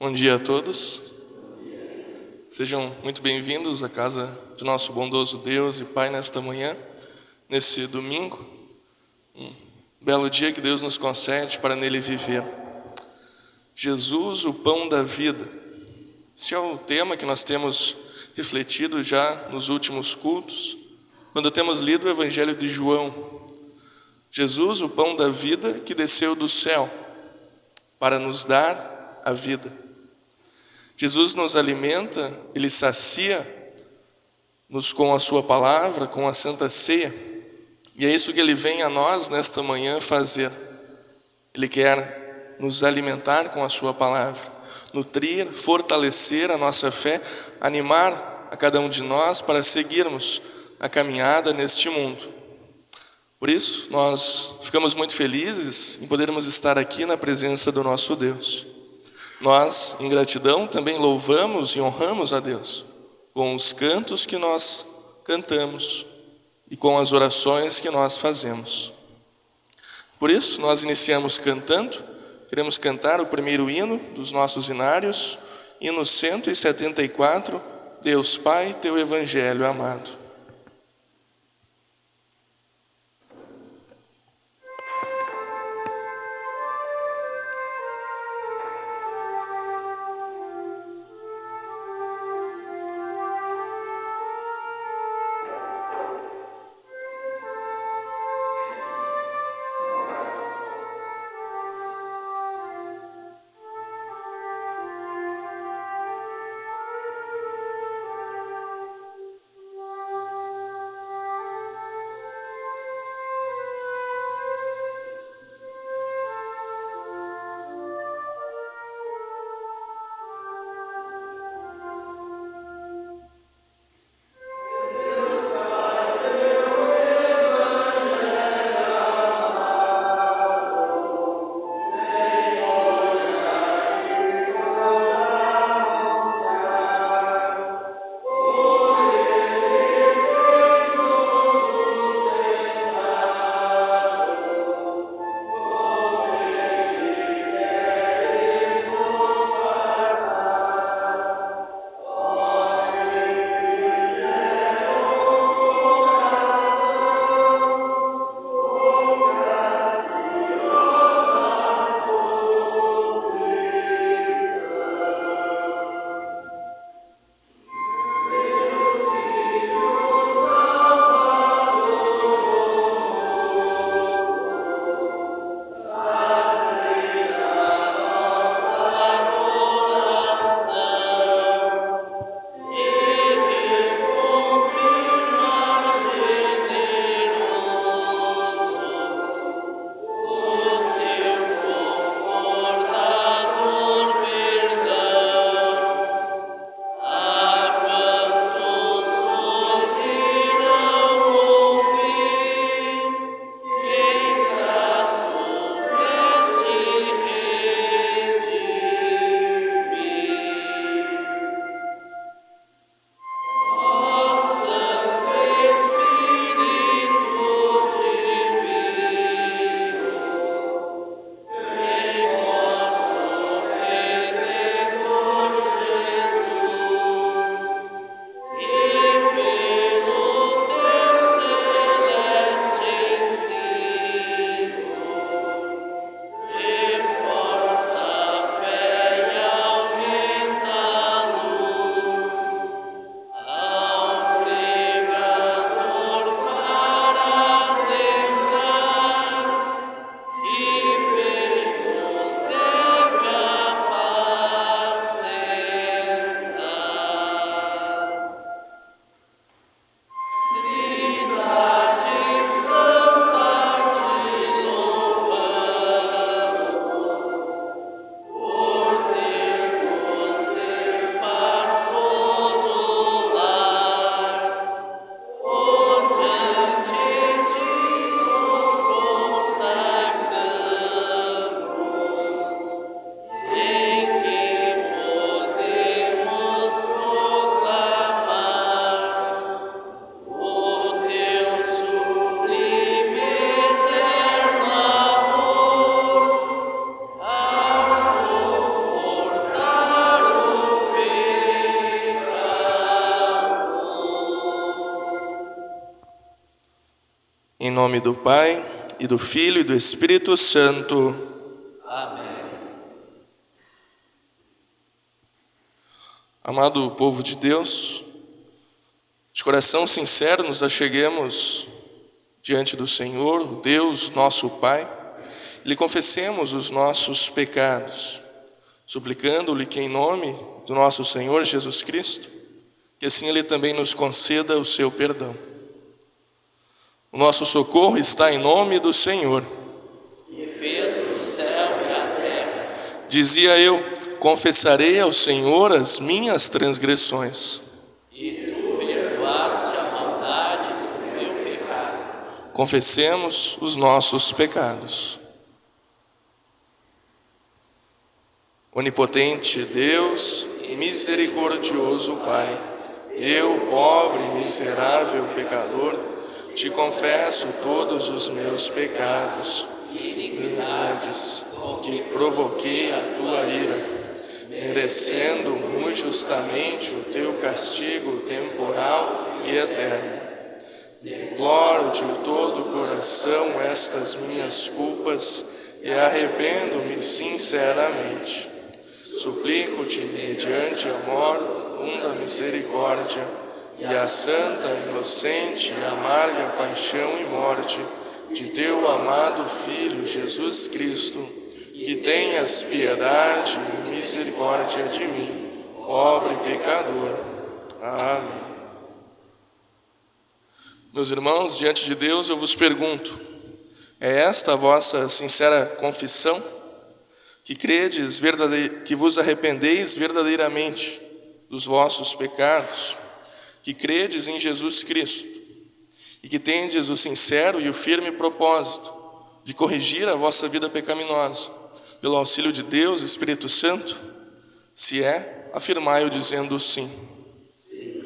Bom dia a todos. Sejam muito bem-vindos à casa de nosso bondoso Deus e Pai nesta manhã, nesse domingo. Um belo dia que Deus nos concede para nele viver. Jesus, o pão da vida. Esse é o tema que nós temos refletido já nos últimos cultos, quando temos lido o Evangelho de João. Jesus, o pão da vida que desceu do céu para nos dar a vida. Jesus nos alimenta, Ele sacia-nos com a sua palavra, com a Santa Ceia. E é isso que Ele vem a nós nesta manhã fazer. Ele quer nos alimentar com a sua palavra, nutrir, fortalecer a nossa fé, animar a cada um de nós para seguirmos a caminhada neste mundo. Por isso, nós ficamos muito felizes em podermos estar aqui na presença do nosso Deus. Nós, em gratidão, também louvamos e honramos a Deus com os cantos que nós cantamos e com as orações que nós fazemos. Por isso, nós iniciamos cantando. Queremos cantar o primeiro hino dos nossos hinários, hino 174, Deus Pai, Teu Evangelho amado. nome do Pai, e do Filho, e do Espírito Santo. Amém. Amado povo de Deus, de coração sincero nos acheguemos diante do Senhor, Deus nosso Pai, e lhe confessemos os nossos pecados, suplicando-lhe que em nome do nosso Senhor Jesus Cristo, que assim Ele também nos conceda o seu perdão. O nosso socorro está em nome do Senhor, Que fez o céu e a terra. Dizia eu: confessarei ao Senhor as minhas transgressões. E tu perdoaste a maldade do meu pecado. Confessemos os nossos pecados. Onipotente Deus e misericordioso Pai, eu, pobre e miserável pecador, te confesso todos os meus pecados e iniquidades que provoquei a tua ira, merecendo muito justamente o teu castigo temporal e eterno. Deploro de todo o coração estas minhas culpas e arrependo-me sinceramente. Suplico-te, mediante a profunda misericórdia e a santa, inocente e amarga paixão e morte de teu amado Filho Jesus Cristo, que tenhas piedade e misericórdia de mim, pobre pecador. Amém. Meus irmãos, diante de Deus eu vos pergunto: é esta a vossa sincera confissão? Que credes que vos arrependeis verdadeiramente dos vossos pecados? Que credes em Jesus Cristo? E que tendes o sincero e o firme propósito de corrigir a vossa vida pecaminosa, pelo auxílio de Deus, Espírito Santo? Se é, afirmai-o dizendo sim. Sim.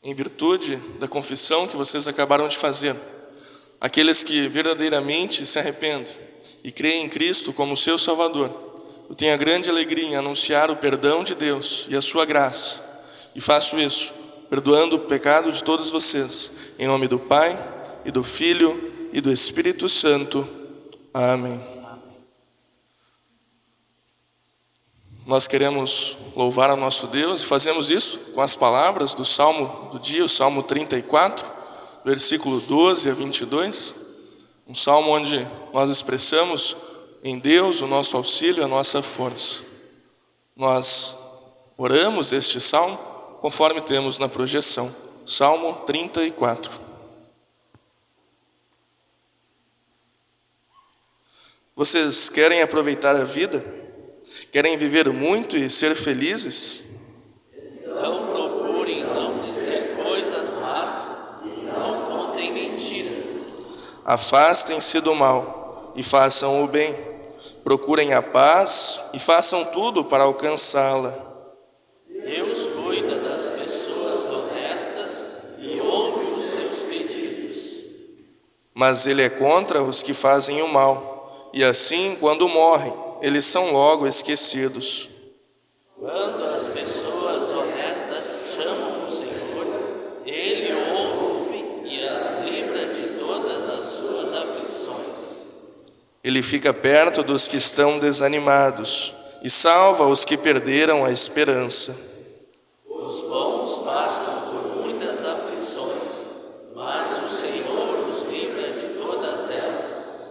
Em virtude da confissão que vocês acabaram de fazer, aqueles que verdadeiramente se arrependem e creem em Cristo como seu Salvador, eu tenho a grande alegria em anunciar o perdão de Deus e a sua graça. E faço isso, perdoando o pecado de todos vocês, em nome do Pai, e do Filho, e do Espírito Santo. Amém. Nós queremos louvar ao nosso Deus e fazemos isso com as palavras do Salmo do dia, o Salmo 34, versículo 12 a 22, um salmo onde nós expressamos em Deus o nosso auxílio, a nossa força. Nós oramos este salmo conforme temos na projeção. Salmo 34. Vocês querem aproveitar a vida? Querem viver muito e ser felizes? Então procurem não dizer coisas más e não contem mentiras. Afastem-se do mal e façam o bem. Procurem a paz e façam tudo para alcançá-la. Deus cuida das pessoas honestas e ouve os seus pedidos. Mas Ele é contra os que fazem o mal, e assim, quando morrem, eles são logo esquecidos. Quando as pessoas honestas chamam o Senhor, Ele ouve e as livra de todas as suas aflições. Ele fica perto dos que estão desanimados e salva os que perderam a esperança. Os bons passam por muitas aflições, mas o Senhor os livra de todas elas.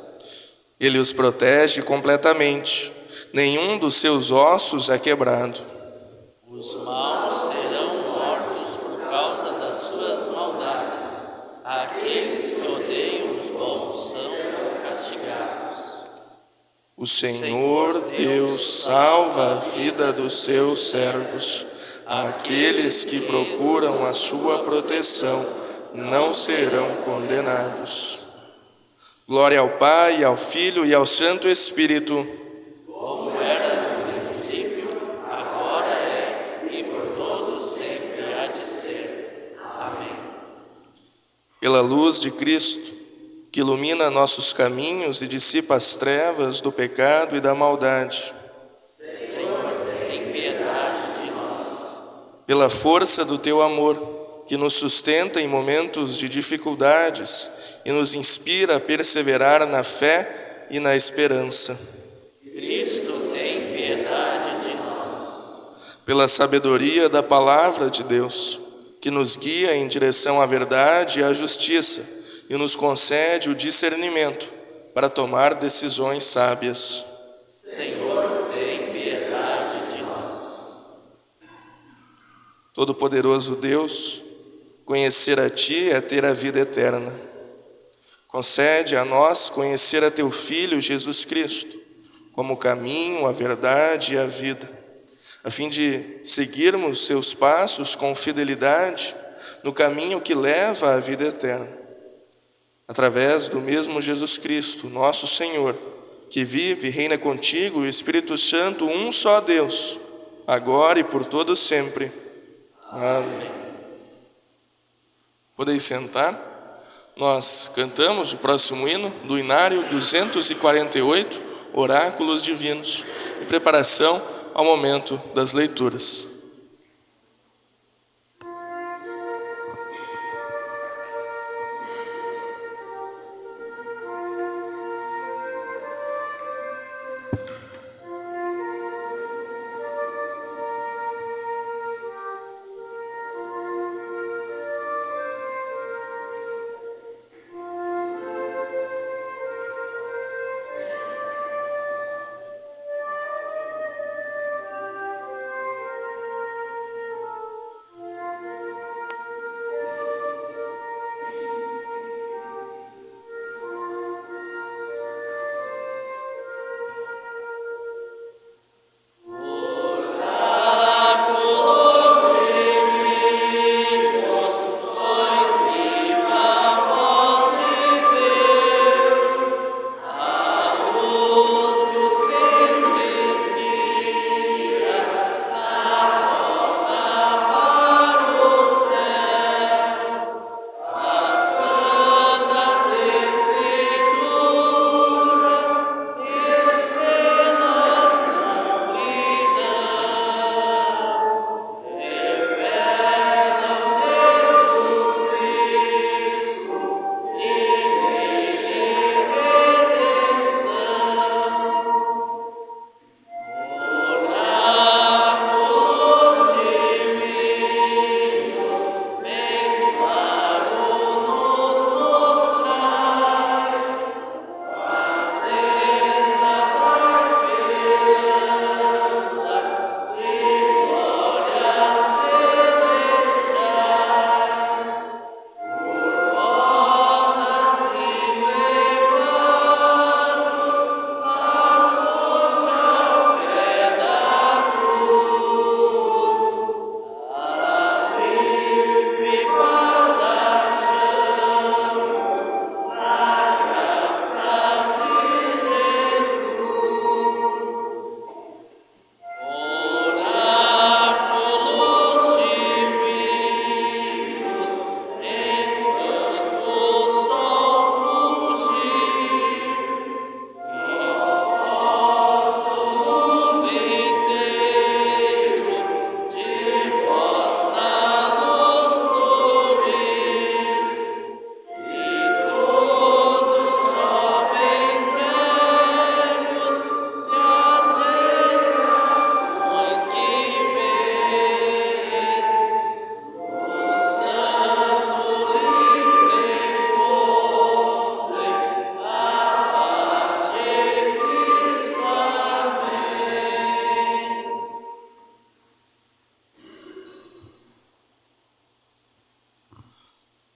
Ele os protege completamente, nenhum dos seus ossos é quebrado. Os maus serão mortos por causa das suas maldades. Aqueles que odeiam os bons são castigados. O Senhor Deus salva a vida dos seus servos. Aqueles que procuram a sua proteção não serão condenados. Glória ao Pai, ao Filho e ao Santo Espírito, Como era no princípio, agora é e por todos sempre há de ser. Amém. pela luz de Cristo, que ilumina nossos caminhos e dissipa as trevas do pecado e da maldade. Senhor, tem piedade de nós. Pela força do teu amor, que nos sustenta em momentos de dificuldades e nos inspira a perseverar na fé e na esperança. Cristo, tem piedade de nós. Pela sabedoria da palavra de Deus, que nos guia em direção à verdade e à justiça e nos concede o discernimento para tomar decisões sábias. Senhor, tem piedade de nós. Todo-Poderoso Deus, conhecer a Ti é ter a vida eterna. Concede a nós conhecer a Teu Filho Jesus Cristo, como o caminho, a verdade e a vida, a fim de seguirmos seus passos com fidelidade no caminho que leva à vida eterna. Através do mesmo Jesus Cristo, nosso Senhor, que vive e reina contigo, o Espírito Santo, um só Deus, agora e por todo sempre. Amém. Podeis sentar. Nós cantamos o próximo hino do Inário 248, Oráculos Divinos, em preparação ao momento das leituras.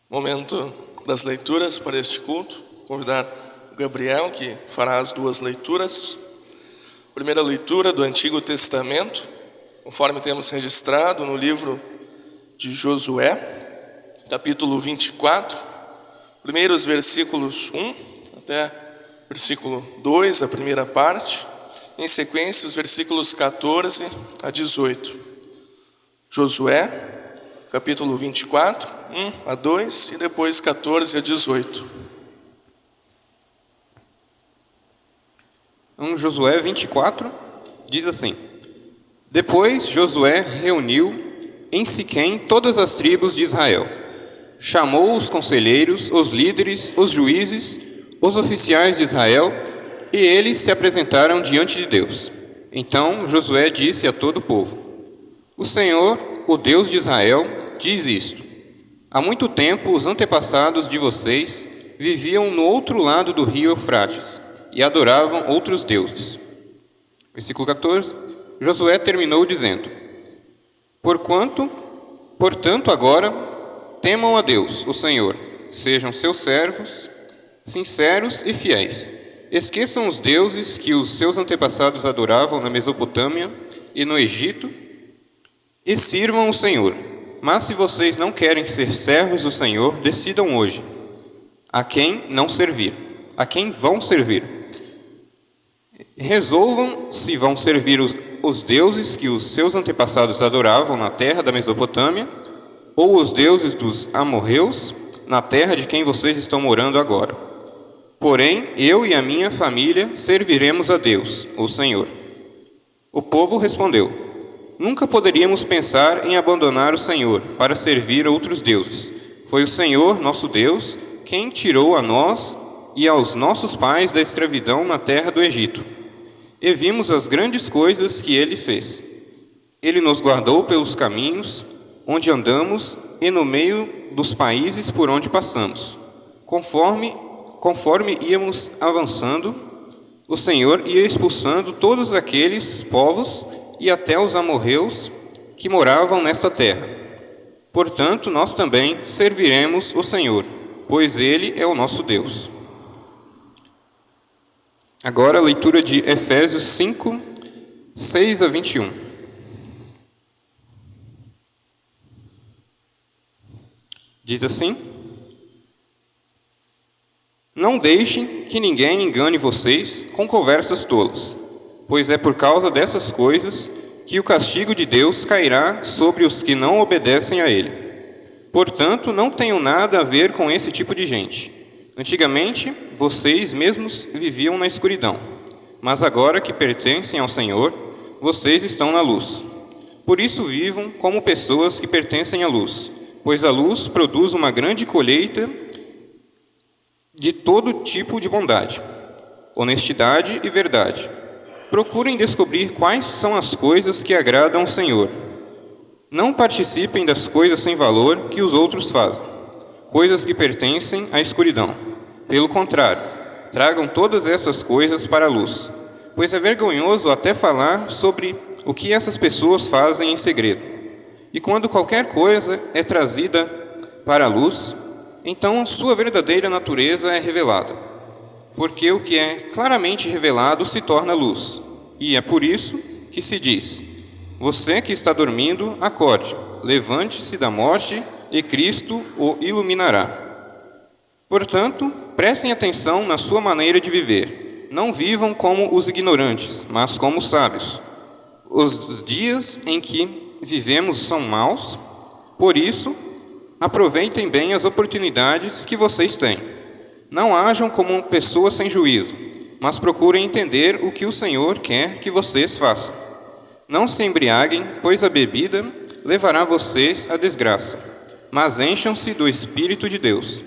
Momento das leituras para este culto. Convidar o Gabriel, que fará as duas leituras. Primeira leitura do Antigo Testamento, conforme temos registrado no livro de Josué, capítulo 24, primeiros versículos 1 até versículo 2, a primeira parte, em sequência os versículos 14 a 18. Josué, capítulo 24, 1 a 2 e depois 14 a 18. Josué 24 diz assim: Depois Josué reuniu em Siquém todas as tribos de Israel. Chamou os conselheiros, os líderes, os juízes, os oficiais de Israel, e eles se apresentaram diante de Deus. Então Josué disse a todo o povo: O Senhor, o Deus de Israel, diz isto: Há muito tempo os antepassados de vocês viviam no outro lado do rio Eufrates e adoravam outros deuses. Versículo 14. Josué terminou dizendo: Portanto agora temam a Deus, o Senhor, sejam seus servos, sinceros e fiéis. Esqueçam os deuses que os seus antepassados adoravam na Mesopotâmia e no Egito, e sirvam o Senhor. Mas se vocês não querem ser servos do Senhor, decidam hoje a quem não servir, a quem vão servir. Resolvam se vão servir os deuses que os seus antepassados adoravam na terra da Mesopotâmia, ou os deuses dos amorreus, na terra de quem vocês estão morando agora. Porém, eu e a minha família serviremos a Deus, o Senhor. O povo respondeu: Nunca poderíamos pensar em abandonar o Senhor para servir outros deuses. Foi o Senhor, nosso Deus, quem tirou a nós e aos nossos pais da escravidão na terra do Egito. E vimos as grandes coisas que Ele fez. Ele nos guardou pelos caminhos onde andamos e no meio dos países por onde passamos. Conforme íamos avançando, o Senhor ia expulsando todos aqueles povos e até os amorreus que moravam nessa terra. Portanto, nós também serviremos o Senhor, pois Ele é o nosso Deus. Agora a leitura de Efésios 5, 6 a 21. Diz assim: Não deixem que ninguém engane vocês com conversas tolas, pois é por causa dessas coisas que o castigo de Deus cairá sobre os que não obedecem a Ele. Portanto, não tenham nada a ver com esse tipo de gente. Antigamente, vocês mesmos viviam na escuridão, mas agora que pertencem ao Senhor, vocês estão na luz. Por isso vivam como pessoas que pertencem à luz, pois a luz produz uma grande colheita de todo tipo de bondade, honestidade e verdade. Procurem descobrir quais são as coisas que agradam ao Senhor. Não participem das coisas sem valor que os outros fazem, coisas que pertencem à escuridão. Pelo contrário, tragam todas essas coisas para a luz, pois é vergonhoso até falar sobre o que essas pessoas fazem em segredo. E quando qualquer coisa é trazida para a luz, então sua verdadeira natureza é revelada. Porque o que é claramente revelado se torna luz. E é por isso que se diz: Você que está dormindo, acorde, levante-se da morte e Cristo o iluminará. Portanto, prestem atenção na sua maneira de viver. Não vivam como os ignorantes, mas como os sábios. Os dias em que vivemos são maus, por isso, aproveitem bem as oportunidades que vocês têm. Não hajam como pessoas sem juízo, mas procurem entender o que o Senhor quer que vocês façam. Não se embriaguem, pois a bebida levará vocês à desgraça, mas encham-se do Espírito de Deus.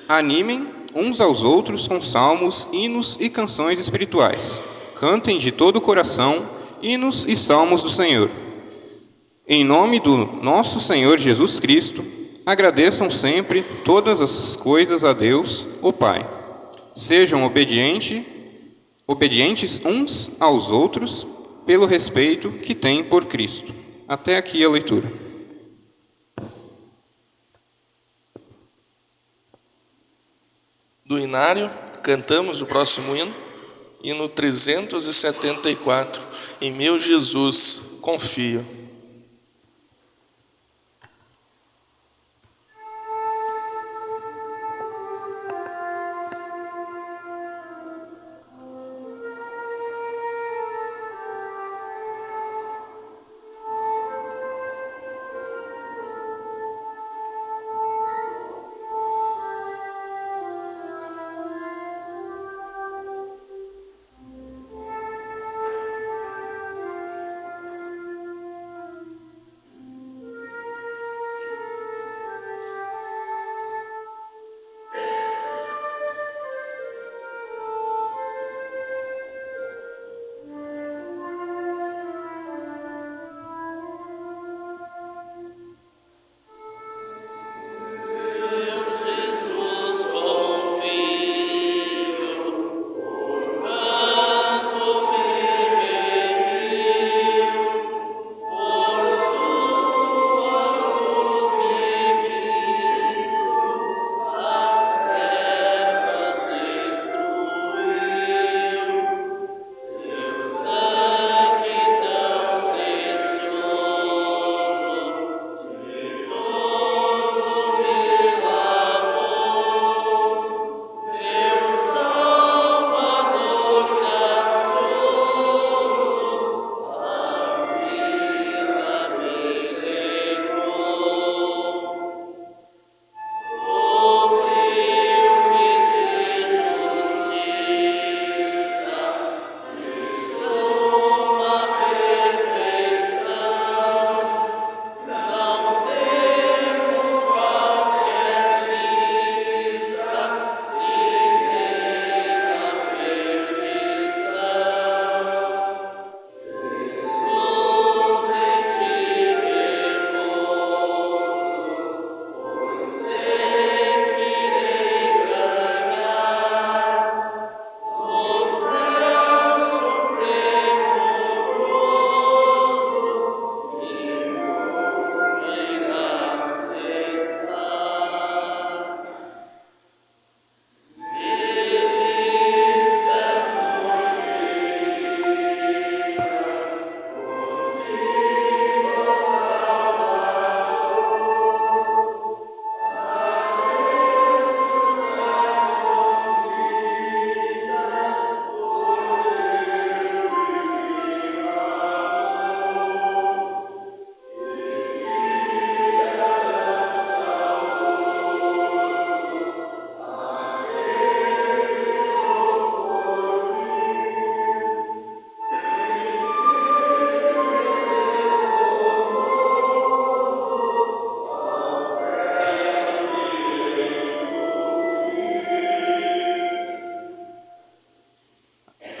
Animem uns aos outros com salmos, hinos e canções espirituais. Cantem de todo o coração hinos e salmos do Senhor. Em nome do nosso Senhor Jesus Cristo, agradeçam sempre todas as coisas a Deus, o Pai. Sejam obedientes uns aos outros, pelo respeito que têm por Cristo. Até aqui a leitura. Do Inário, cantamos o próximo hino 374. Em meu Jesus confio.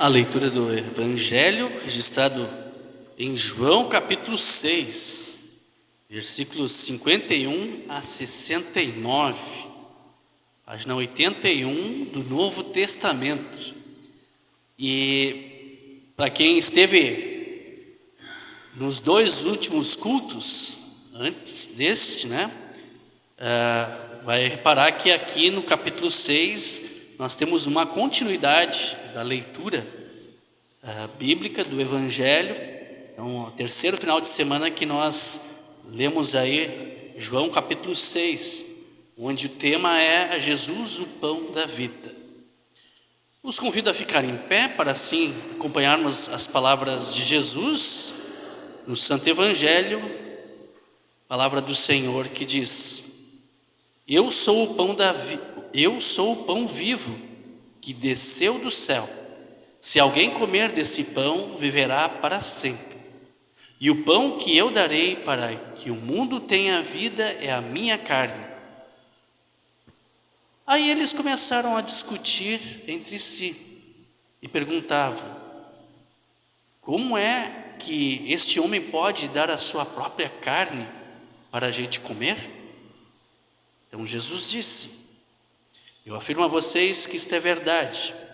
A leitura do Evangelho registrado em João capítulo 6, versículos 51 a 69, página 81 do Novo Testamento. E para quem esteve nos 2 últimos cultos, antes deste, vai reparar que aqui no capítulo 6 nós temos uma continuidade da leitura bíblica do Evangelho. Então, o terceiro final de semana que nós lemos aí João capítulo 6, onde o tema é Jesus, o pão da vida. Os convido a ficar em pé para assim acompanharmos as palavras de Jesus no Santo Evangelho, palavra do Senhor que diz: Eu sou o pão vivo que desceu do céu. Se alguém comer desse pão, viverá para sempre. E o pão que eu darei para que o mundo tenha vida é a minha carne. Aí eles começaram a discutir entre si e perguntavam: como é que este homem pode dar a sua própria carne para a gente comer? Então Jesus disse: eu afirmo a vocês que isto é verdade.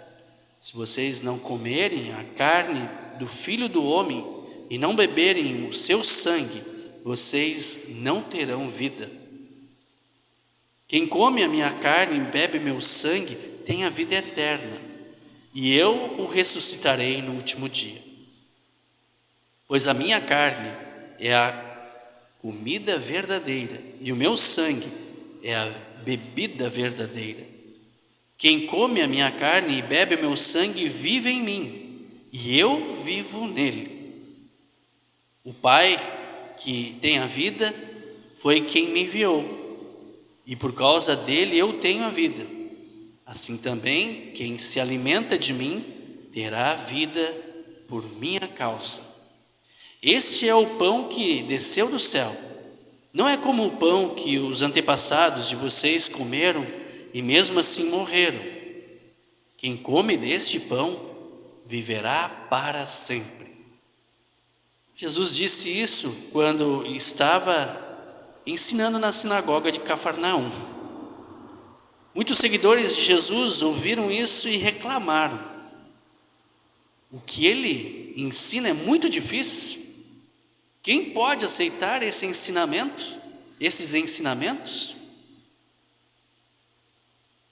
Se vocês não comerem a carne do Filho do Homem e não beberem o seu sangue, vocês não terão vida. Quem come a minha carne e bebe meu sangue tem a vida eterna, e eu o ressuscitarei no último dia. Pois a minha carne é a comida verdadeira e o meu sangue é a bebida verdadeira. Quem come a minha carne e bebe meu sangue vive em mim, e eu vivo nele. O Pai que tem a vida foi quem me enviou, e por causa dele eu tenho a vida. Assim também, quem se alimenta de mim terá vida por minha causa. Este é o pão que desceu do céu. Não é como o pão que os antepassados de vocês comeram e mesmo assim morreram. Quem come deste pão viverá para sempre. Jesus disse isso quando estava ensinando na sinagoga de Cafarnaum. Muitos seguidores de Jesus ouviram isso e reclamaram: o que ele ensina é muito difícil. Quem pode aceitar esses ensinamentos?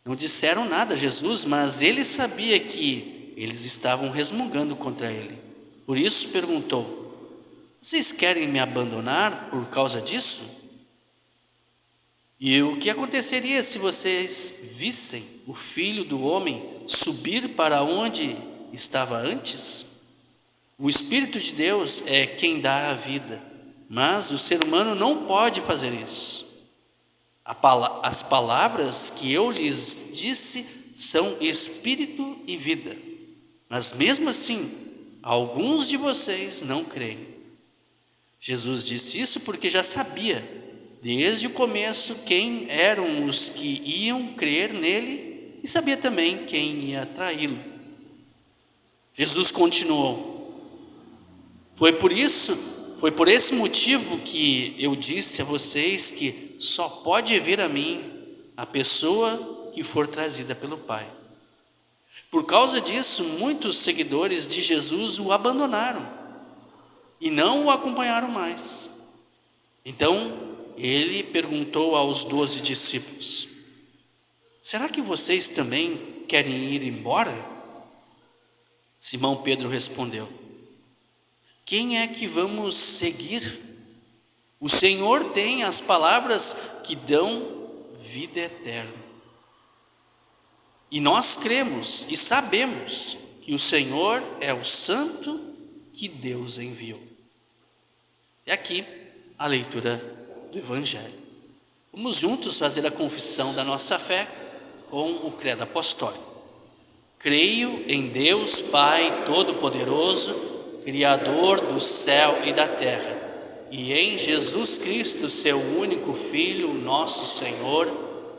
Não disseram nada a Jesus, mas ele sabia que eles estavam resmungando contra ele. Por isso perguntou: vocês querem me abandonar por causa disso? E o que aconteceria se vocês vissem o Filho do Homem subir para onde estava antes? O Espírito de Deus é quem dá a vida, mas o ser humano não pode fazer isso. As palavras que eu lhes disse são espírito e vida, mas mesmo assim, alguns de vocês não creem. Jesus disse isso porque já sabia, desde o começo, quem eram os que iam crer nele e sabia também quem ia traí-lo. Jesus continuou: Foi por esse motivo que eu disse a vocês que só pode vir a mim a pessoa que for trazida pelo Pai. Por causa disso, muitos seguidores de Jesus o abandonaram e não o acompanharam mais. Então, ele perguntou aos 12 discípulos: será que vocês também querem ir embora? Simão Pedro respondeu: quem é que vamos seguir? O Senhor tem as palavras que dão vida eterna. E nós cremos e sabemos que o Senhor é o Santo que Deus enviou. E aqui a leitura do Evangelho. Vamos juntos fazer a confissão da nossa fé com o credo apostólico. Creio em Deus Pai Todo-Poderoso, Criador do céu e da terra, e em Jesus Cristo, seu único Filho, nosso Senhor,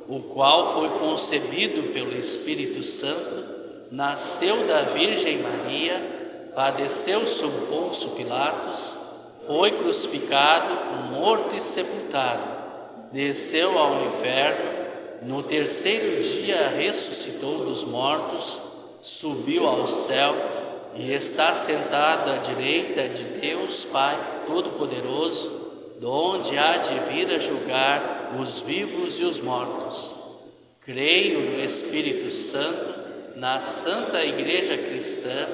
o qual foi concebido pelo Espírito Santo, nasceu da Virgem Maria, padeceu sob Pôncio Pilatos, foi crucificado, morto e sepultado, desceu ao inferno, no terceiro dia ressuscitou dos mortos, subiu ao céu e está sentado à direita de Deus Pai Todo-Poderoso, donde há de vir a julgar os vivos e os mortos. Creio no Espírito Santo, na Santa Igreja Cristã,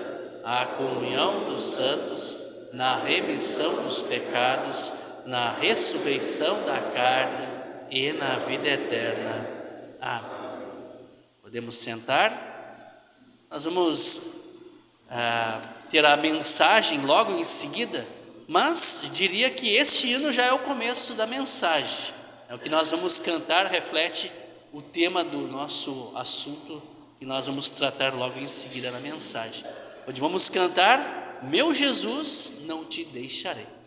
a comunhão dos santos, na remissão dos pecados, na ressurreição da carne e na vida eterna. Amém. Podemos sentar? Nós vamos ter a mensagem logo em seguida, mas diria que este hino já é o começo da mensagem. É o que nós vamos cantar, reflete o tema do nosso assunto que nós vamos tratar logo em seguida na mensagem. Hoje vamos cantar: Meu Jesus, não te deixarei.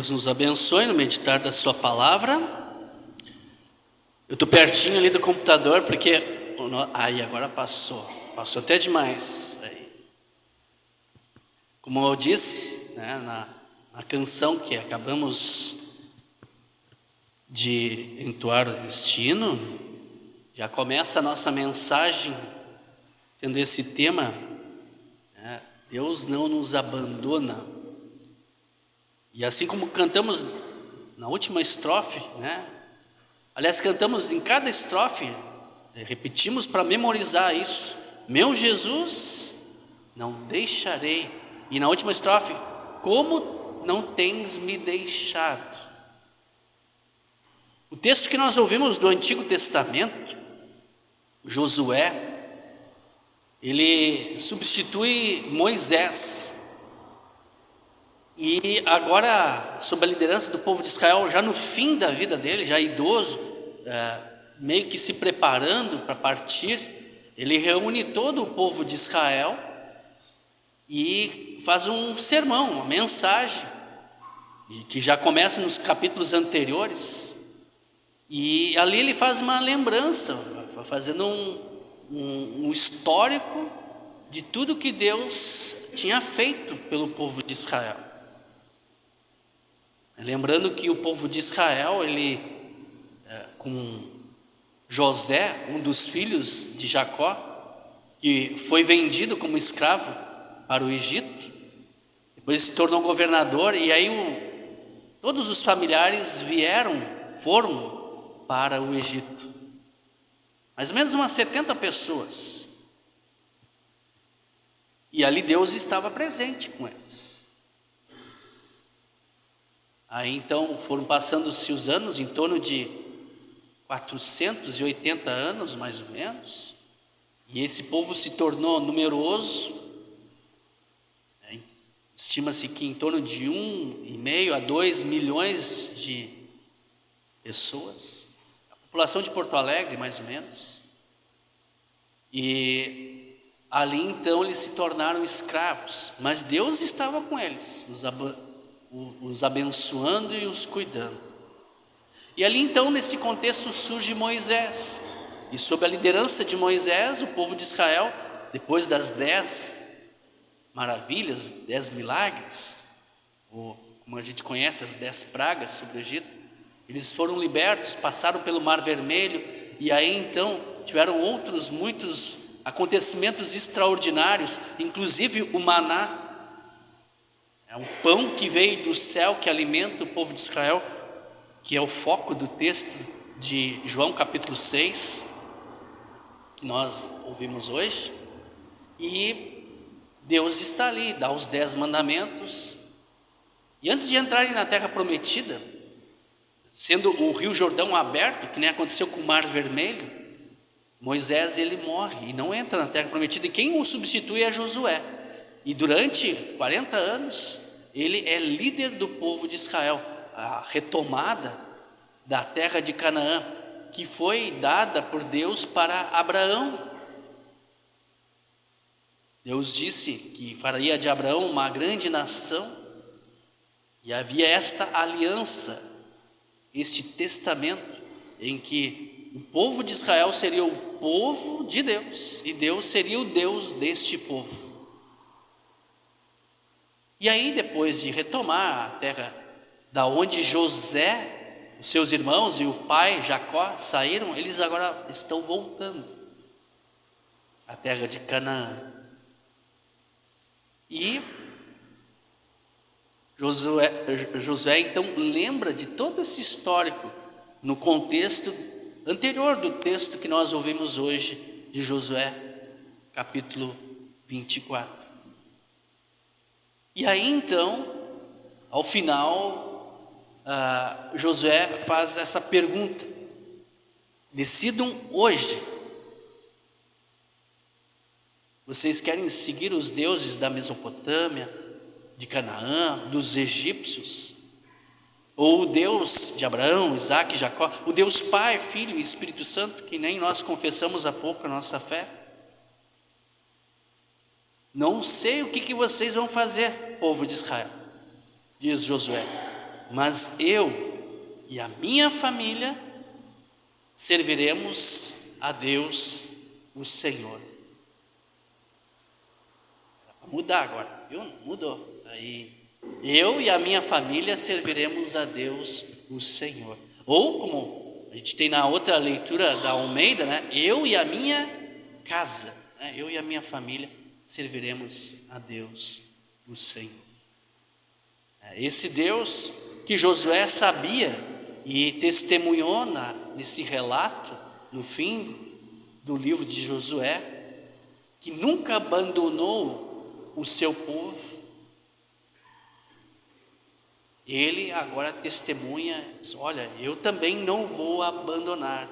Deus nos abençoe no meditar da sua palavra. Eu estou pertinho ali do computador porque... Aí, agora passou até demais. Como eu disse, né, na canção que acabamos de entoar o destino, já começa a nossa mensagem tendo esse tema, né, Deus não nos abandona. E assim como cantamos na última estrofe, né, aliás, cantamos em cada estrofe, repetimos para memorizar isso: meu Jesus, não deixarei. E na última estrofe, como não tens me deixado. O texto que nós ouvimos do Antigo Testamento, Josué, ele substitui Moisés. E agora, sob a liderança do povo de Israel, já no fim da vida dele, já idoso, meio que se preparando para partir, ele reúne todo o povo de Israel e faz um sermão, uma mensagem, que já começa nos capítulos anteriores. E ali ele faz uma lembrança, fazendo um histórico de tudo que Deus tinha feito pelo povo de Israel. Lembrando que o povo de Israel, ele, com José, um dos filhos de Jacó, que foi vendido como escravo para o Egito, depois se tornou governador, e aí todos os familiares foram para o Egito, mais ou menos umas 70 pessoas, e ali Deus estava presente com eles. Aí então foram passando-se os anos, em torno de 480 anos mais ou menos, e esse povo se tornou numeroso. Estima-se que em torno de 1,5 a 2 milhões de pessoas, a população de Porto Alegre mais ou menos, e ali então eles se tornaram escravos, mas Deus estava com eles, os abençoando e os cuidando. E ali então, nesse contexto, surge Moisés, e sob a liderança de Moisés, o povo de Israel, depois das 10 maravilhas, 10 milagres, ou como a gente conhece, as 10 pragas sobre o Egito, eles foram libertos, passaram pelo Mar Vermelho, e aí então tiveram muitos acontecimentos extraordinários, inclusive o maná. É um pão que veio do céu, que alimenta o povo de Israel, que é o foco do texto de João capítulo 6, que nós ouvimos hoje. E Deus está ali, dá os 10 mandamentos. E antes de entrarem na terra prometida, sendo o rio Jordão aberto, que nem aconteceu com o Mar Vermelho, Moisés ele morre e não entra na terra prometida. E quem o substitui é Josué. E durante 40 anos, ele é líder do povo de Israel. A retomada da terra de Canaã, que foi dada por Deus para Abraão. Deus disse que faria de Abraão uma grande nação, e havia esta aliança, este testamento, em que o povo de Israel seria o povo de Deus, e Deus seria o Deus deste povo. E aí, depois de retomar a terra da onde José, os seus irmãos e o pai Jacó saíram, eles agora estão voltando à terra de Canaã. E Josué então lembra de todo esse histórico no contexto anterior do texto que nós ouvimos hoje de Josué, capítulo 24. E aí então, ao final, Josué faz essa pergunta: decidam hoje, vocês querem seguir os deuses da Mesopotâmia, de Canaã, dos egípcios, ou o Deus de Abraão, Isaque e Jacó, o Deus Pai, Filho e Espírito Santo, que nem nós confessamos há pouco a nossa fé? Não sei o que vocês vão fazer, povo de Israel, diz Josué. mas eu e a minha família serviremos a Deus, o Senhor. Vai mudar agora, viu? Mudou. Aí, eu e a minha família serviremos a Deus, o Senhor. Ou, como a gente tem na outra leitura da Almeida, né? Eu e a minha casa, né? Eu e a minha família serviremos a Deus, o Senhor. Esse Deus que Josué sabia e testemunhou nesse relato, no fim do livro de Josué, que nunca abandonou o seu povo, ele agora testemunha, diz, olha, eu também não vou abandonar,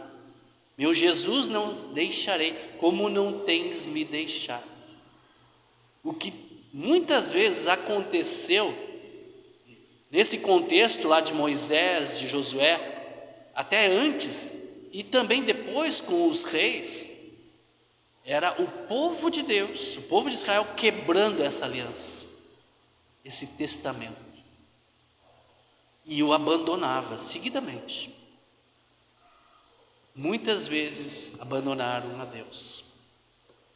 meu Jesus não deixarei, como não tens me deixado. O que muitas vezes aconteceu nesse contexto lá de Moisés, de Josué, até antes e também depois com os reis, era o povo de Deus, o povo de Israel quebrando essa aliança, esse testamento, e o abandonava seguidamente. Muitas vezes abandonaram a Deus,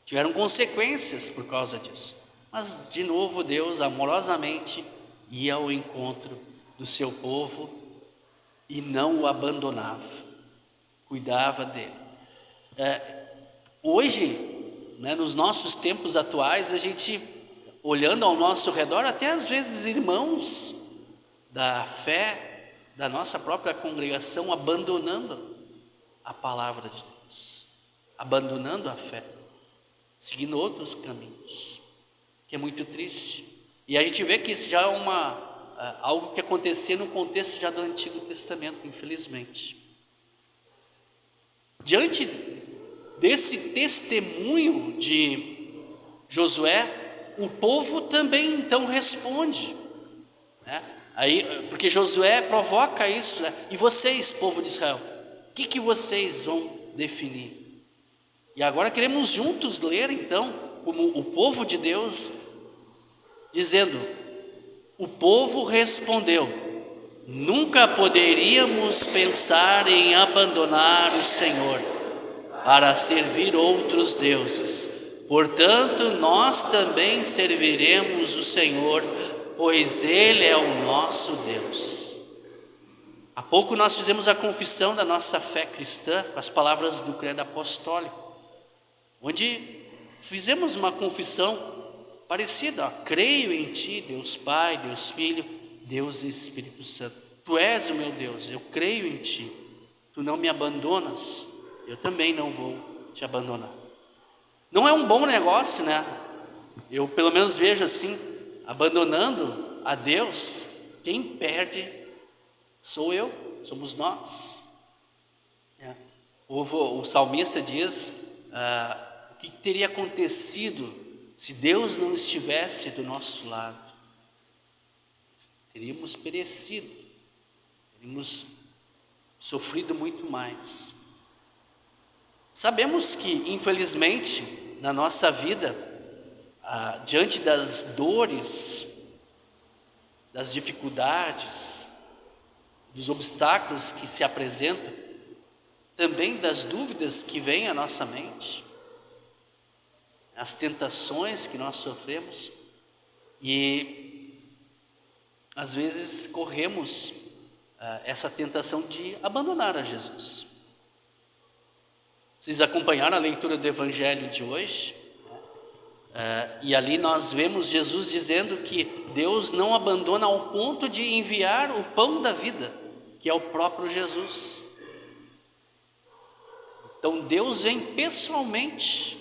tiveram consequências por causa disso, mas de novo Deus amorosamente ia ao encontro do seu povo e não o abandonava, cuidava dele. Hoje, né, nos nossos tempos atuais, a gente, olhando ao nosso redor, até às vezes irmãos da fé, da nossa própria congregação, abandonando a palavra de Deus, abandonando a fé, seguindo outros caminhos, que é muito triste. E a gente vê que isso já é algo que acontecia no contexto já do Antigo Testamento, infelizmente. Diante desse testemunho de Josué, o povo também então responde, né? Aí, porque Josué provoca isso, né? E vocês, povo de Israel, o que vocês vão definir? E agora queremos juntos ler então, como o povo de Deus, dizendo, o povo respondeu, nunca poderíamos pensar em abandonar o Senhor para servir outros deuses. Portanto, nós também serviremos o Senhor, pois Ele é o nosso Deus. Há pouco nós fizemos a confissão da nossa fé cristã com as palavras do credo apostólico, onde fizemos uma confissão parecida, creio em Ti, Deus Pai, Deus Filho, Deus Espírito Santo. Tu és o meu Deus, eu creio em Ti, Tu não me abandonas, eu também não vou Te abandonar. Não é um bom negócio, né? Eu pelo menos vejo assim, abandonando a Deus, quem perde sou eu, somos nós. O salmista diz, o que teria acontecido se Deus não estivesse do nosso lado? Teríamos perecido, teríamos sofrido muito mais. Sabemos que, infelizmente, na nossa vida, diante das dores, das dificuldades, dos obstáculos que se apresentam, também das dúvidas que vêm à nossa mente, as tentações que nós sofremos, e às vezes corremos essa tentação de abandonar a Jesus. Vocês acompanharam a leitura do Evangelho de hoje? E ali nós vemos Jesus dizendo que Deus não abandona ao ponto de enviar o pão da vida, que é o próprio Jesus. Então Deus vem pessoalmente,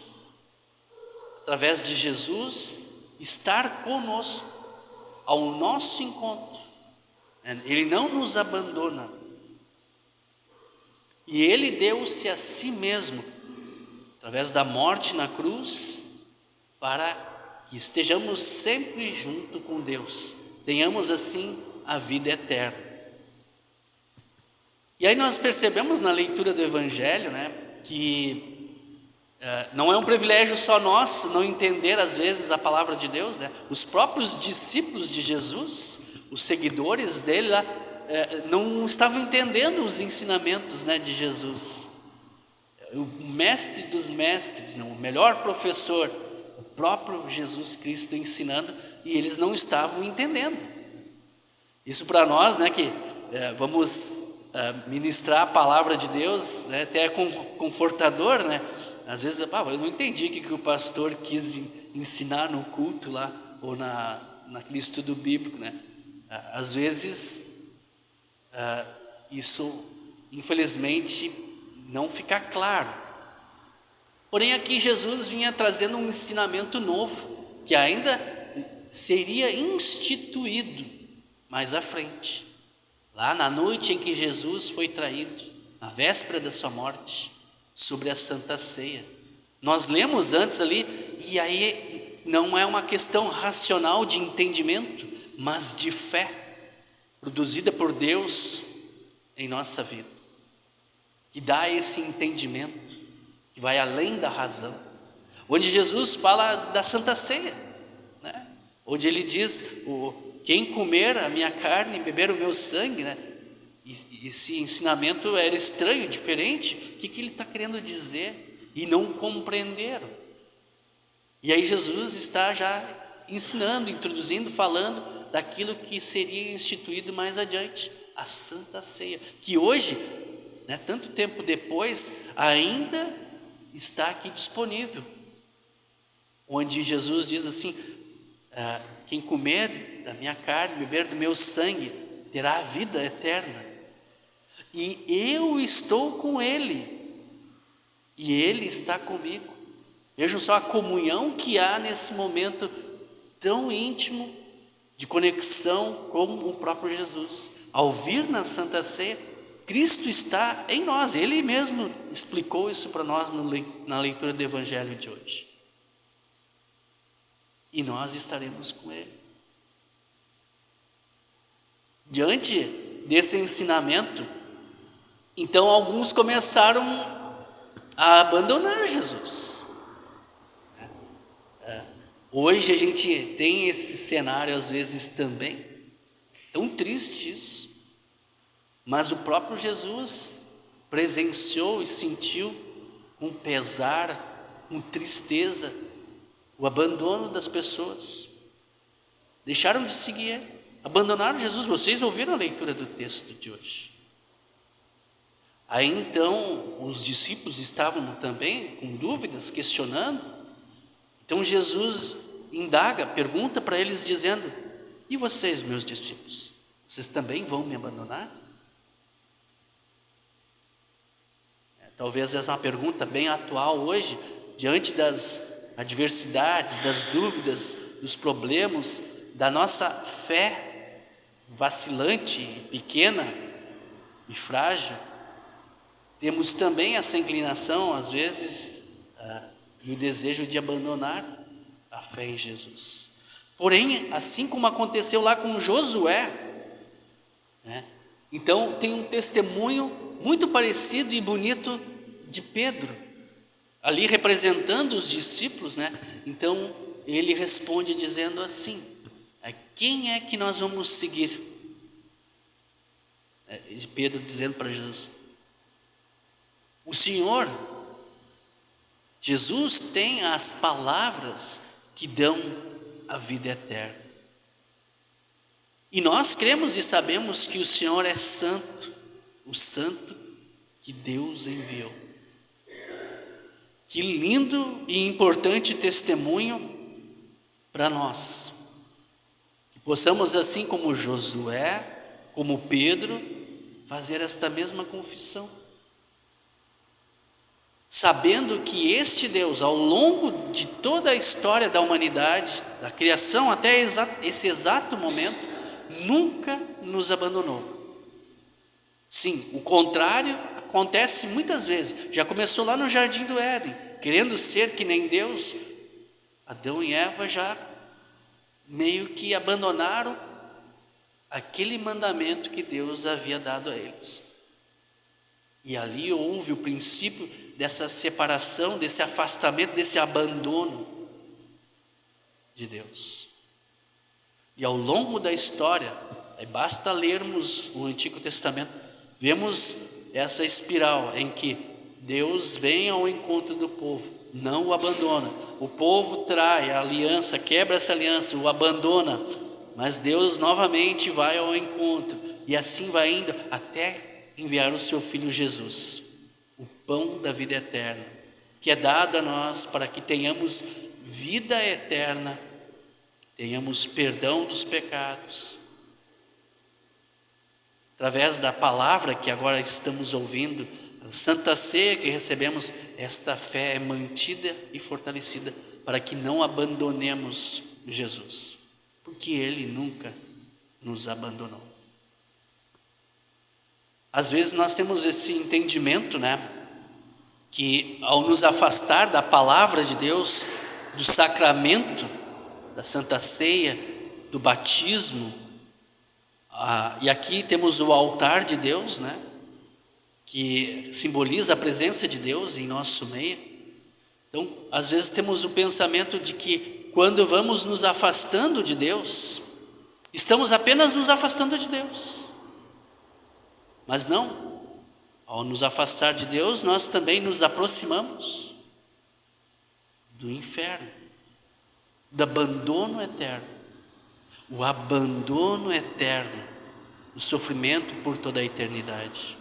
através de Jesus, estar conosco, ao nosso encontro. Ele não nos abandona. E Ele deu-se a si mesmo, através da morte na cruz, para que estejamos sempre junto com Deus, tenhamos assim a vida eterna. E aí nós percebemos na leitura do Evangelho, né, que não é um privilégio só nosso não entender às vezes a palavra de Deus, né? Os próprios discípulos de Jesus, os seguidores dele lá, não estavam entendendo os ensinamentos, né, de Jesus. O mestre dos mestres, não, o melhor professor, o próprio Jesus Cristo ensinando, e eles não estavam entendendo. Isso para nós, né, que vamos ministrar a palavra de Deus, né, até é confortador, né? Às vezes, eu não entendi o que o pastor quis ensinar no culto lá, ou naquele estudo bíblico, né? Às vezes, isso, infelizmente, não fica claro. Porém, aqui Jesus vinha trazendo um ensinamento novo, que ainda seria instituído mais à frente. Lá na noite em que Jesus foi traído, na véspera da sua morte, sobre a Santa Ceia. Nós lemos antes ali, e aí não é uma questão racional de entendimento, mas de fé, produzida por Deus em nossa vida, que dá esse entendimento, que vai além da razão. Onde Jesus fala da Santa Ceia, né? Onde ele diz, quem comer a minha carne e beber o meu sangue, né? E esse ensinamento era estranho, diferente. O que ele está querendo dizer? E não compreenderam. E aí Jesus está já ensinando, introduzindo, falando daquilo que seria instituído mais adiante, a Santa Ceia, que hoje, né, tanto tempo depois, ainda está aqui disponível, onde Jesus diz assim, quem comer da minha carne, beber do meu sangue, terá a vida eterna, e eu estou com ele, e ele está comigo. Vejam só a comunhão que há nesse momento tão íntimo de conexão com o próprio Jesus. Ao vir na Santa Ceia, Cristo está em nós. Ele mesmo explicou isso para nós na leitura do Evangelho de hoje. E nós estaremos com Ele. Diante desse ensinamento, então alguns começaram a abandonar Jesus. Hoje a gente tem esse cenário às vezes também, tão triste isso, mas o próprio Jesus presenciou e sentiu com pesar, com tristeza, o abandono das pessoas. Deixaram de seguir, abandonaram Jesus. Vocês ouviram a leitura do texto de hoje. Aí então os discípulos estavam também com dúvidas, questionando. Então Jesus indaga, pergunta para eles dizendo: e vocês, meus discípulos, vocês também vão me abandonar? Talvez essa é uma pergunta bem atual hoje, diante das adversidades, das dúvidas, dos problemas, da nossa fé vacilante, pequena e frágil. Temos também essa inclinação, às vezes, e o desejo de abandonar a fé em Jesus. Porém, assim como aconteceu lá com Josué, né? Então tem um testemunho muito parecido e bonito de Pedro, ali representando os discípulos, né? Então ele responde dizendo assim: quem é que nós vamos seguir? Pedro dizendo para Jesus: o Senhor. Jesus tem as palavras que dão a vida eterna. E nós cremos e sabemos que o Senhor é santo, o santo que Deus enviou. Que lindo e importante testemunho para nós. Que possamos, assim como Josué, como Pedro, fazer esta mesma confissão. Sabendo que este Deus, ao longo de toda a história da humanidade, da criação até esse exato momento, nunca nos abandonou. Sim, o contrário acontece muitas vezes. Já começou lá no Jardim do Éden, querendo ser que nem Deus. Adão e Eva já meio que abandonaram aquele mandamento que Deus havia dado a eles. E ali houve o princípio dessa separação, desse afastamento, desse abandono de Deus. E ao longo da história, Basta lermos o Antigo Testamento, vemos essa espiral em que Deus vem ao encontro do povo, não o abandona. O povo trai a aliança, quebra essa aliança, o abandona, mas Deus novamente vai ao encontro, e assim vai indo até enviar o seu Filho Jesus, o pão da vida eterna, que é dado a nós para que tenhamos vida eterna, tenhamos perdão dos pecados. Através da palavra que agora estamos ouvindo, a Santa Ceia que recebemos, esta fé é mantida e fortalecida para que não abandonemos Jesus, porque Ele nunca nos abandonou. Às vezes nós temos esse entendimento, que ao nos afastar da palavra de Deus, do sacramento, da Santa Ceia, do batismo, e aqui temos o altar de Deus, que simboliza a presença de Deus em nosso meio. Então, às vezes temos o pensamento de que quando vamos nos afastando de Deus, estamos apenas nos afastando de Deus. Mas não, ao nos afastar de Deus, nós também nos aproximamos do inferno, do abandono eterno. O abandono eterno, o sofrimento por toda a eternidade.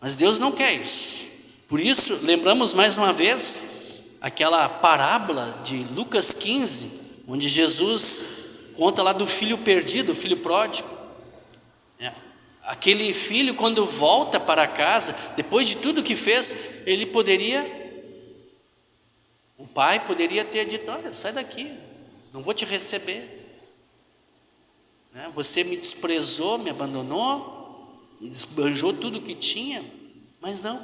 Mas Deus não quer isso. Por isso, lembramos mais uma vez aquela parábola de Lucas 15, onde Jesus conta lá do filho perdido, o filho pródigo. Aquele filho, quando volta para casa, depois de tudo que fez, o pai poderia ter dito: olha, sai daqui, não vou te receber. Você me desprezou, me abandonou, esbanjou tudo que tinha. Mas não,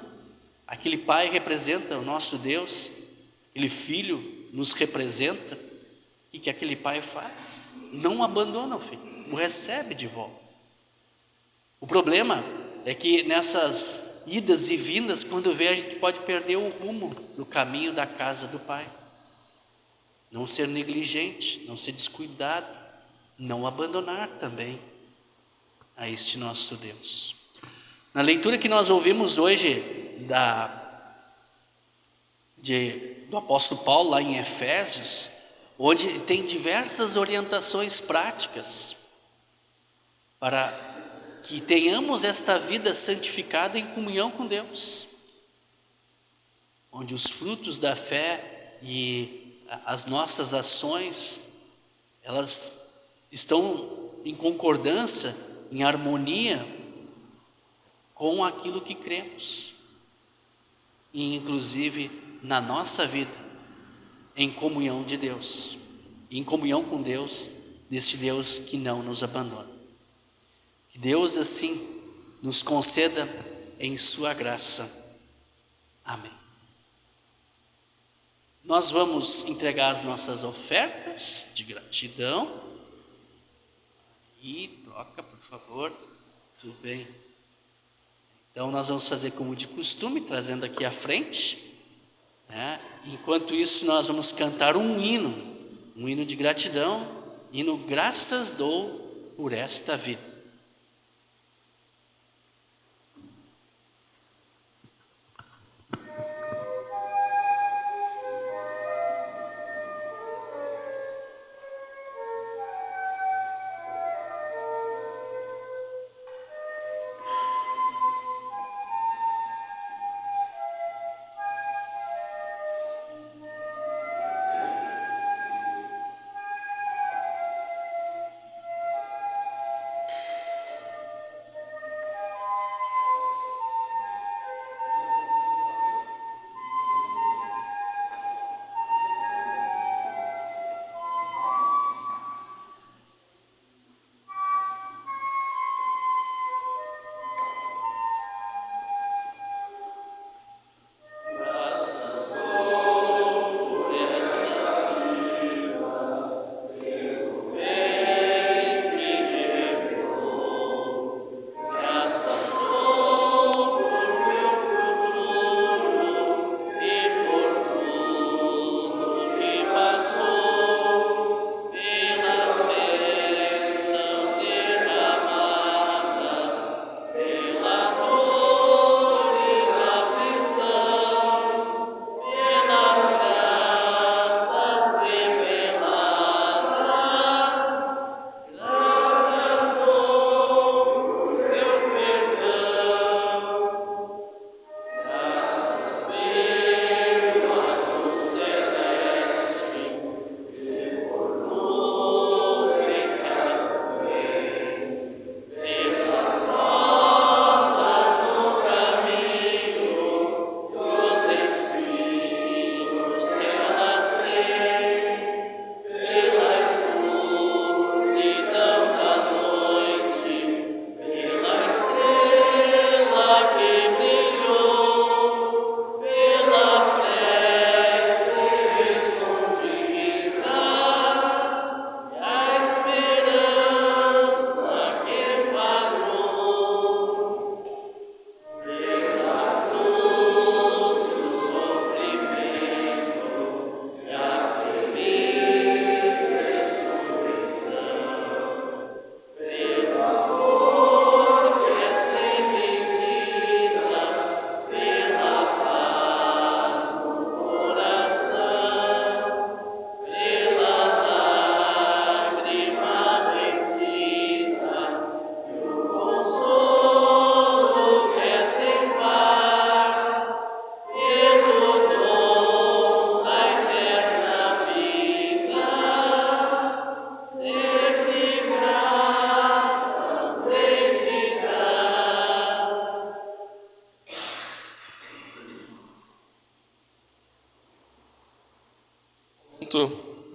aquele pai representa o nosso Deus, aquele filho nos representa. O que aquele pai faz? Não abandona o filho, o recebe de volta. O problema é que nessas idas e vindas, quando vê, a gente pode perder o rumo do caminho da casa do pai. Não ser negligente, não ser descuidado, não abandonar também a este nosso Deus. Na leitura que nós ouvimos hoje do apóstolo Paulo lá em Efésios, onde tem diversas orientações práticas para que tenhamos esta vida santificada em comunhão com Deus, onde os frutos da fé e as nossas ações, elas estão em concordância, em harmonia com aquilo que cremos, e inclusive na nossa vida, em comunhão de Deus, em comunhão com Deus, deste Deus que não nos abandona. Que Deus assim nos conceda em sua graça. Amém. Nós vamos entregar as nossas ofertas de gratidão. E troca, por favor. Tudo bem. Então nós vamos fazer como de costume, trazendo aqui à frente. Enquanto isso, nós vamos cantar um hino de gratidão, hino Graças Dou por Esta Vida. Pelas bênçãos derramadas.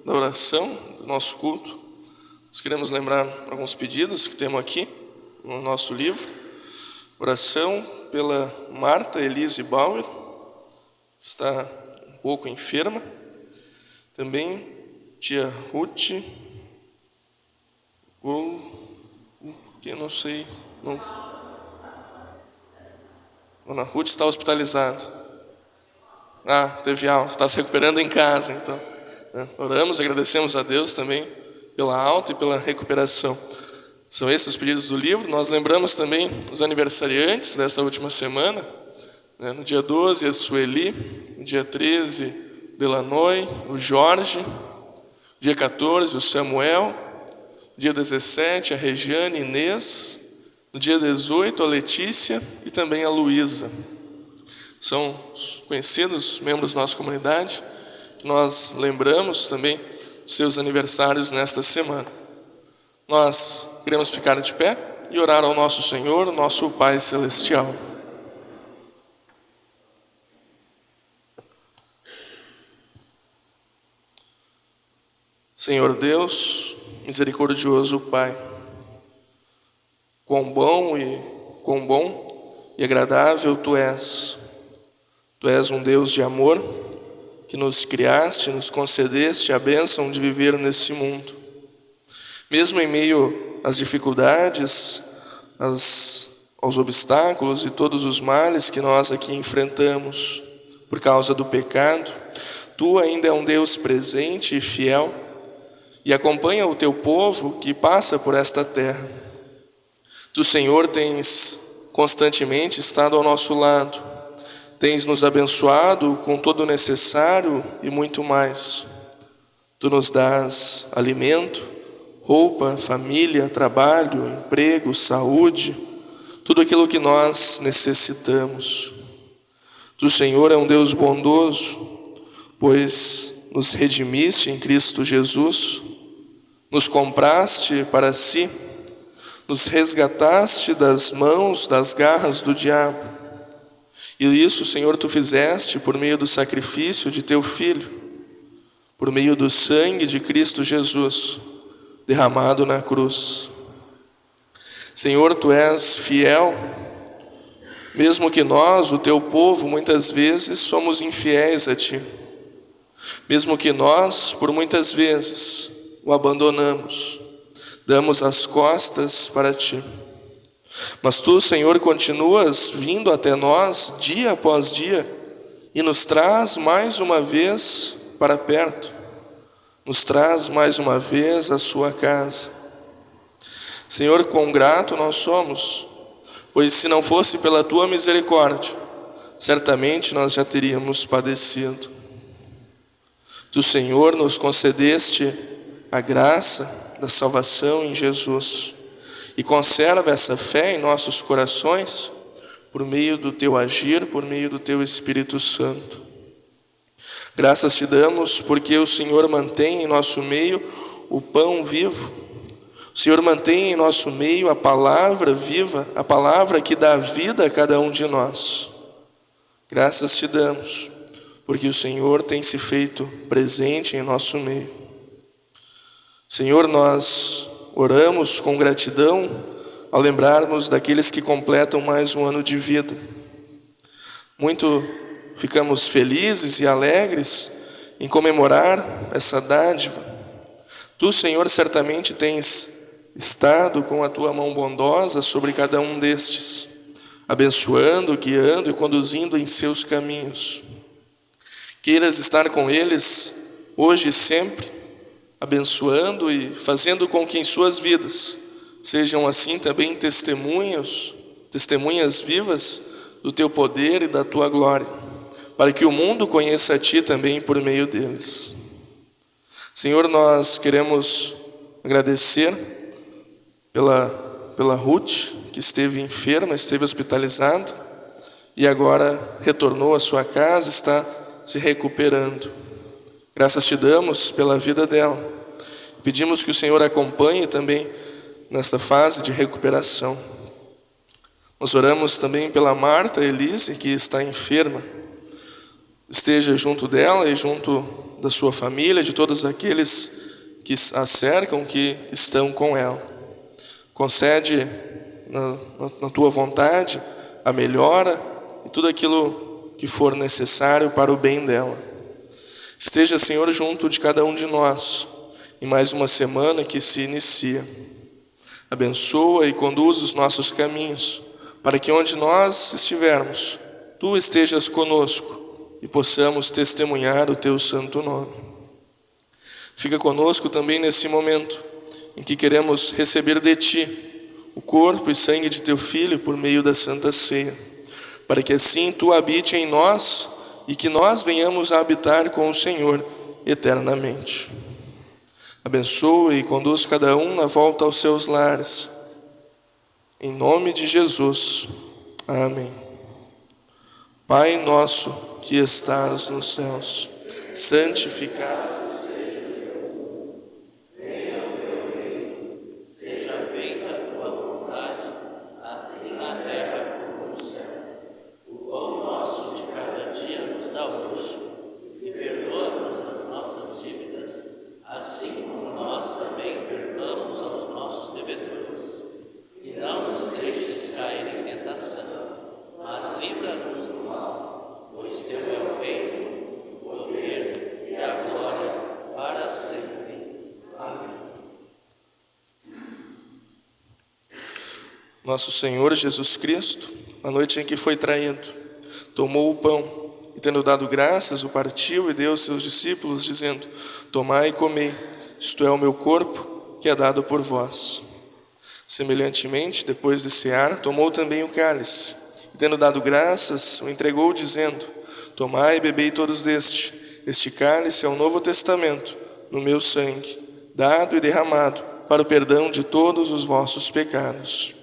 Da oração, do nosso culto, nós queremos lembrar alguns pedidos que temos aqui no nosso livro. Oração pela Marta Elise Bauer, está um pouco enferma. Também tia Ruth, que eu não sei, Dona Ruth está hospitalizada. Teve alta, está se recuperando em casa, então. Oramos, agradecemos a Deus também pela alta e pela recuperação. São esses os pedidos do livro. Nós lembramos também os aniversariantes dessa última semana. No dia 12, a Sueli. No dia 13, Delanoy, o Jorge. No dia 14, o Samuel. No dia 17, a Regiane Inês. No dia 18, a Letícia e também a Luísa. São os conhecidos membros da nossa comunidade que nós lembramos também os seus aniversários nesta semana. Nós queremos ficar de pé e orar ao nosso Senhor, nosso Pai Celestial. Senhor Deus, misericordioso Pai, quão bom e agradável Tu és. Tu és um Deus de amor, que nos criaste, nos concedeste a bênção de viver nesse mundo. Mesmo em meio às dificuldades, aos obstáculos e todos os males que nós aqui enfrentamos por causa do pecado, Tu ainda é um Deus presente e fiel e acompanha o Teu povo que passa por esta terra. Tu, Senhor, tens constantemente estado ao nosso lado. Tens nos abençoado com todo o necessário e muito mais. Tu nos dás alimento, roupa, família, trabalho, emprego, saúde, tudo aquilo que nós necessitamos. Tu, Senhor, é um Deus bondoso, pois nos redimiste em Cristo Jesus, nos compraste para si, nos resgataste das mãos, das garras do diabo. E isso, Senhor, Tu fizeste por meio do sacrifício de Teu Filho, por meio do sangue de Cristo Jesus, derramado na cruz. Senhor, Tu és fiel, mesmo que nós, o Teu povo, muitas vezes somos infiéis a Ti. Mesmo que nós, por muitas vezes, o abandonamos, damos as costas para Ti. Mas Tu, Senhor, continuas vindo até nós dia após dia e nos traz mais uma vez para perto, nos traz mais uma vez à Sua casa. Senhor, quão grato nós somos, pois se não fosse pela Tua misericórdia, certamente nós já teríamos padecido. Tu, Senhor, nos concedeste a graça da salvação em Jesus. E conserva essa fé em nossos corações por meio do Teu agir, por meio do Teu Espírito Santo. Graças Te damos porque o Senhor mantém em nosso meio o pão vivo. O Senhor mantém em nosso meio a palavra viva, a palavra que dá vida a cada um de nós. Graças Te damos porque o Senhor tem se feito presente em nosso meio. Senhor, nós oramos com gratidão ao lembrarmos daqueles que completam mais um ano de vida. Muito ficamos felizes e alegres em comemorar essa dádiva. Tu, Senhor, certamente tens estado com a Tua mão bondosa sobre cada um destes, abençoando, guiando e conduzindo em seus caminhos. Queiras estar com eles hoje e sempre, abençoando e fazendo com que em suas vidas sejam assim também testemunhas vivas do Teu poder e da Tua glória, para que o mundo conheça a Ti também por meio deles. Senhor, nós queremos agradecer pela Ruth, que esteve enferma, esteve hospitalizada e agora retornou à sua casa, está se recuperando. Graças Te damos pela vida dela. Pedimos que o Senhor acompanhe também nessa fase de recuperação. Nós oramos também pela Marta Elise, que está enferma. Esteja junto dela e junto da sua família, de todos aqueles que a cercam, que estão com ela. Concede na tua vontade a melhora e tudo aquilo que for necessário para o bem dela. Esteja, Senhor, junto de cada um de nós em mais uma semana que se inicia. Abençoa e conduz os nossos caminhos, para que onde nós estivermos, Tu estejas conosco e possamos testemunhar o Teu santo nome. Fica conosco também nesse momento em que queremos receber de Ti o corpo e sangue de Teu Filho por meio da Santa Ceia, para que assim Tu habite em nós e que nós venhamos a habitar com o Senhor eternamente. Abençoa e conduz cada um na volta aos seus lares. Em nome de Jesus. Amém. Pai nosso que estás nos céus, santificado seja feita a tua vontade, assim na terra como no céu. O pão nosso de cada dia nos dá hoje, e perdoa-nos as nossas dívidas, assim como nós também perdoamos aos nossos devedores. E não nos deixes cair em tentação, mas livra-nos do mal, pois Teu é o reino, o poder e a glória para sempre. Amém. Nosso Senhor Jesus Cristo, na noite em que foi traído, tomou o pão e, tendo dado graças, o partiu e deu aos seus discípulos, dizendo: tomai e comei, isto é o meu corpo, que é dado por vós. Semelhantemente, depois de cear, tomou também o cálice, e, tendo dado graças, o entregou, dizendo: tomai e bebei todos deste. Este cálice é o novo testamento, no meu sangue, dado e derramado para o perdão de todos os vossos pecados.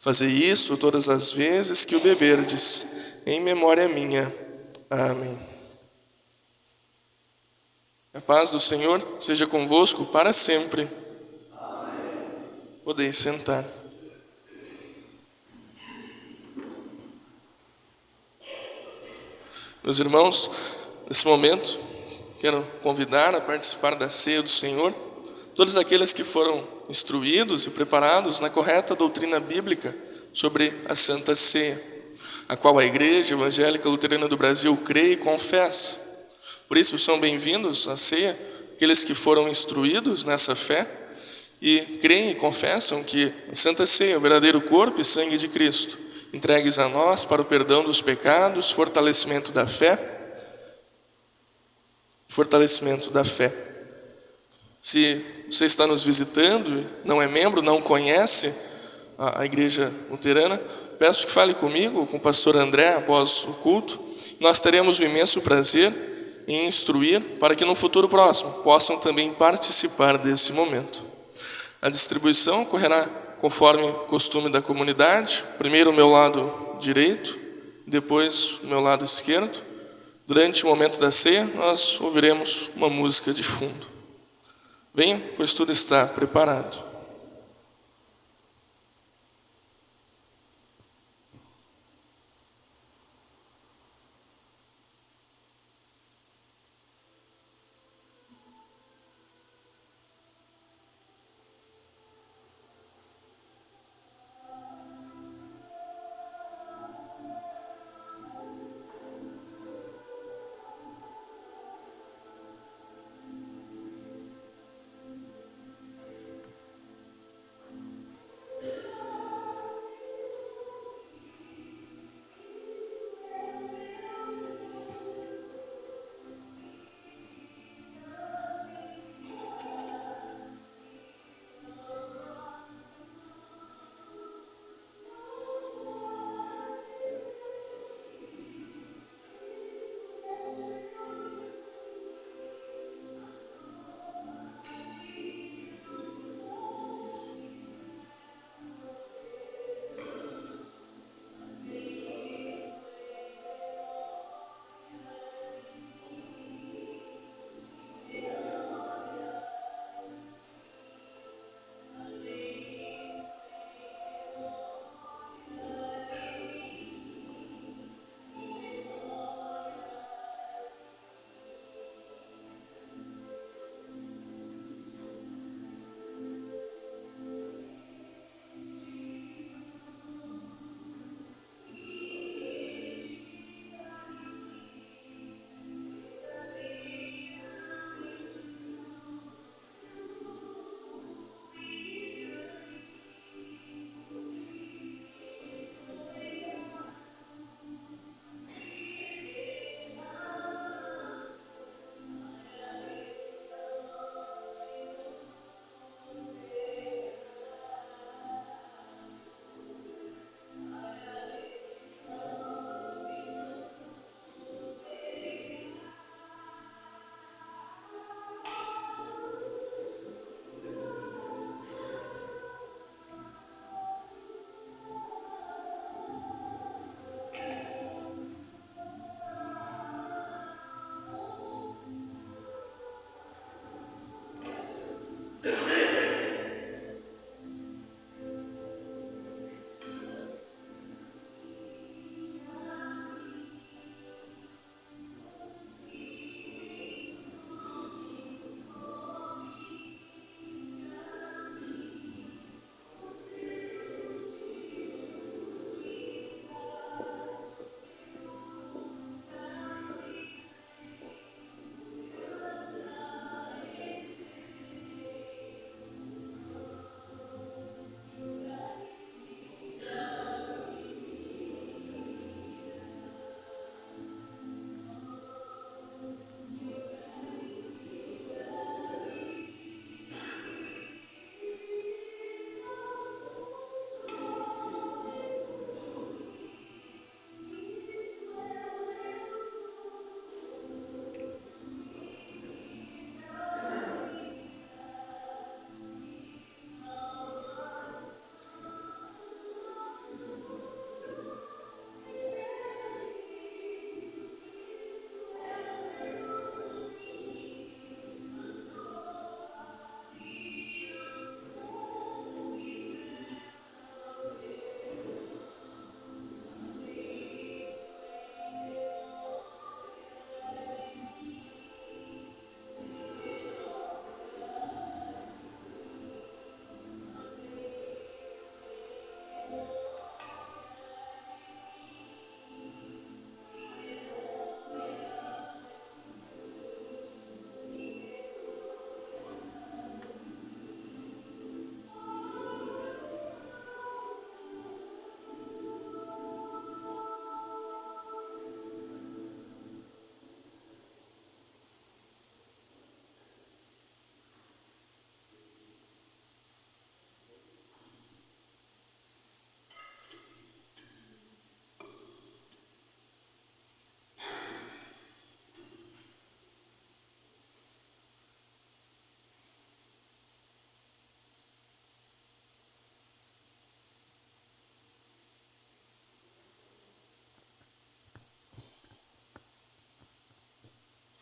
Fazei isso todas as vezes que o beberdes, em memória minha. Amém. A paz do Senhor seja convosco para sempre. Amém. Podeis sentar. Meus irmãos, nesse momento, quero convidar a participar da ceia do Senhor todos aqueles que foram instruídos e preparados na correta doutrina bíblica sobre a Santa Ceia, a qual a Igreja Evangélica Luterana do Brasil crê e confessa. Por isso são bem-vindos à ceia aqueles que foram instruídos nessa fé e creem e confessam que a Santa Ceia é o verdadeiro corpo e sangue de Cristo, entregues a nós para o perdão dos pecados, fortalecimento da fé. Se você está nos visitando, não é membro, não conhece a Igreja Luterana, peço que fale comigo, com o pastor André, após o culto. Nós teremos o imenso prazer em instruir para que no futuro próximo possam também participar desse momento. A distribuição ocorrerá conforme o costume da comunidade, primeiro o meu lado direito, depois o meu lado esquerdo. Durante o momento da ceia, nós ouviremos uma música de fundo. Venha, pois tudo está preparado.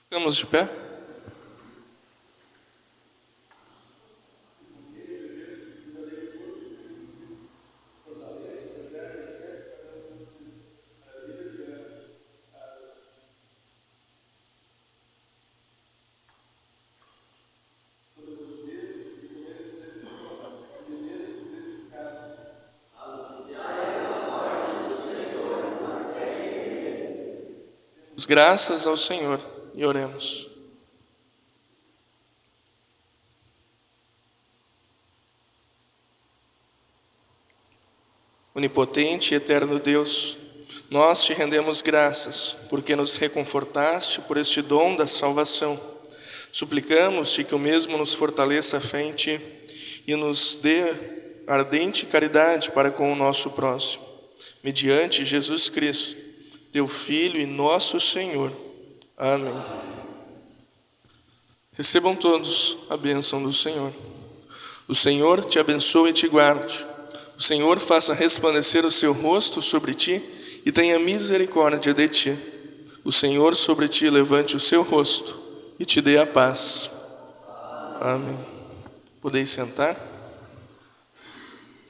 Ficamos de pé. Graças ao Senhor e oremos. Onipotente e eterno Deus, nós te rendemos graças, porque nos reconfortaste por este dom da salvação. Suplicamos-te que o mesmo nos fortaleça a fé em ti e nos dê ardente caridade para com o nosso próximo. Mediante Jesus Cristo, teu Filho e nosso Senhor. Amém. Recebam todos a bênção do Senhor. O Senhor te abençoe e te guarde. O Senhor faça resplandecer o seu rosto sobre ti e tenha misericórdia de ti. O Senhor sobre ti levante o seu rosto e te dê a paz. Amém. Podeis sentar.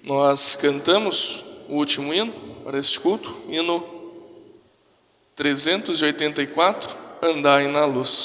Nós cantamos o último hino para este culto, hino 384, andai na luz.